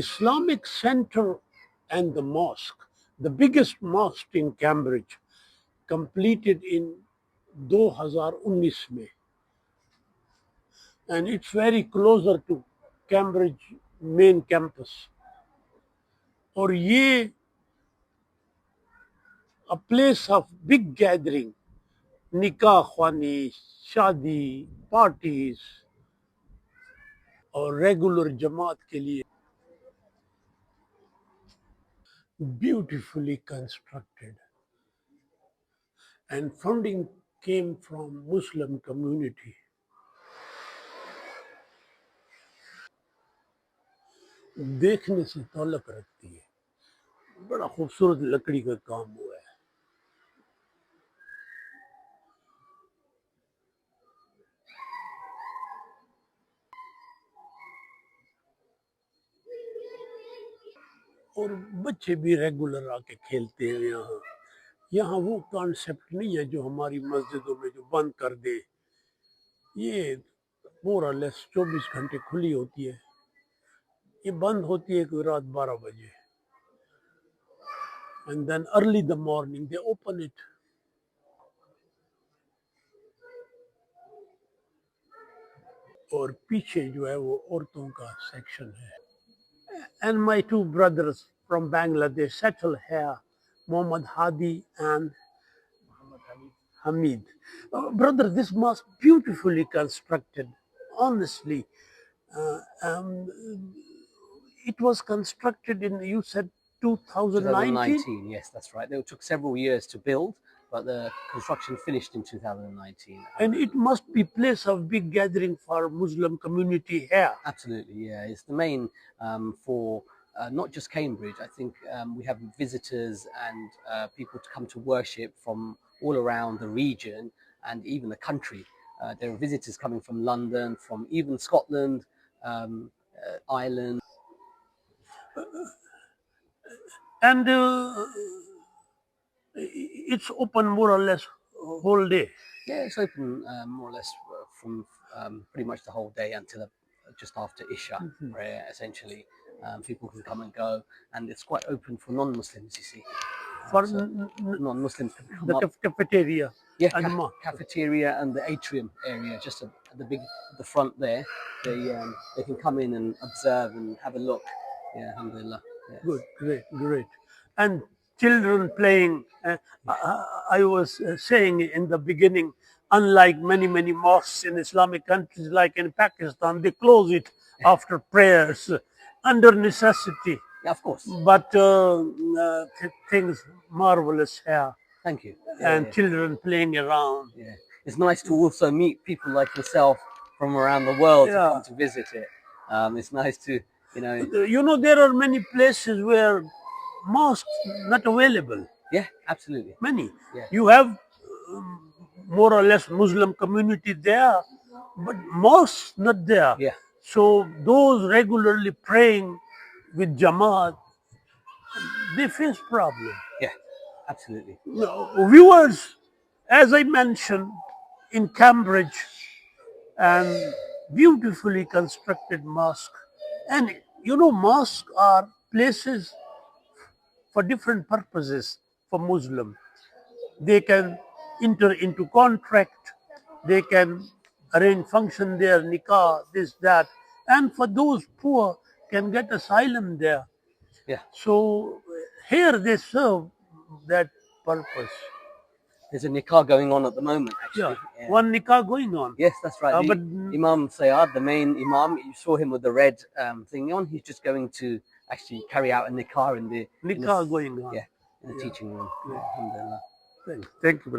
Islamic Center and the mosque, the biggest mosque in Cambridge, completed in 2019 में, and it's very closer to Cambridge main campus. और ये a place of big gathering, nikah khwani, shadi, parties और regular जमात के लिए beautifully constructed, and funding came from Muslim community. देखने से तौलक रखती है, बड़ा खूबसूरत लकड़ी का काम हुआ है. और बच्चे भी रेगुलर आके खेलते हैं यहाँ. यहाँ वो कॉन्सेप्ट नहीं है जो हमारी मस्जिदों में जो बंद कर दे. ये मोर और लेस 24 घंटे खुली होती है. ये बंद होती है कोई रात 12 बजे, and then early the morning they open it. और पीछे जो है वो औरतों का सेक्शन है. And my two brothers from Bangladesh settled here, Muhammad Hadi and Hamid. Brother, this mosque beautifully constructed. Honestly, it was constructed in, you said 2019? 2019, yes, that's right. It took several years to build, but the construction finished in 2019. And it must be place of big gathering for Muslim community here. Absolutely, yeah. It's the main for not just Cambridge. I think we have visitors and people to come to worship from all around the region and even the country. There are visitors coming from London, from even Scotland, Ireland. And it's open more or less whole day. Yeah, it's open more or less from pretty much the whole day until just after Isha prayer, essentially. People can come and go, and it's quite open for non-Muslims, you see. For non-Muslims can come the up. cafeteria. Yeah, cafeteria and the atrium area, just at the front there. They can come in and observe and have a look. Yeah, alhamdulillah. Yeah. Good, great. And children playing. I was saying in the beginning, unlike many mosques in Islamic countries like in Pakistan, they close it after prayers under necessity. Yeah, of course. But things marvelous here. Thank you. And children playing around. Yeah, it's nice to also meet people like yourself from around the world to come to visit it. It's nice to, there are many places where mosques not available. Yeah, absolutely. Many. Yeah. You have more or less Muslim community there, but mosques not there. Yeah. So those regularly praying with Jamaat, they face problem. Yeah, absolutely. Viewers, as I mentioned, in Cambridge, and beautifully constructed mosque. And mosques are places for different purposes for Muslim. They can enter into contract, they can arrange function there, nikah, this, that. And for those poor, can get asylum there. Yeah. So here they serve that purpose. There's a nikah going on at the moment, actually. Yeah. One nikah going on. Yes, that's right. But Imam Sayyad, the main Imam, you saw him with the red thing on. He's just going to actually carry out a nikah going on. Yeah, in the teaching room. Yeah, alhamdulillah. Thank you.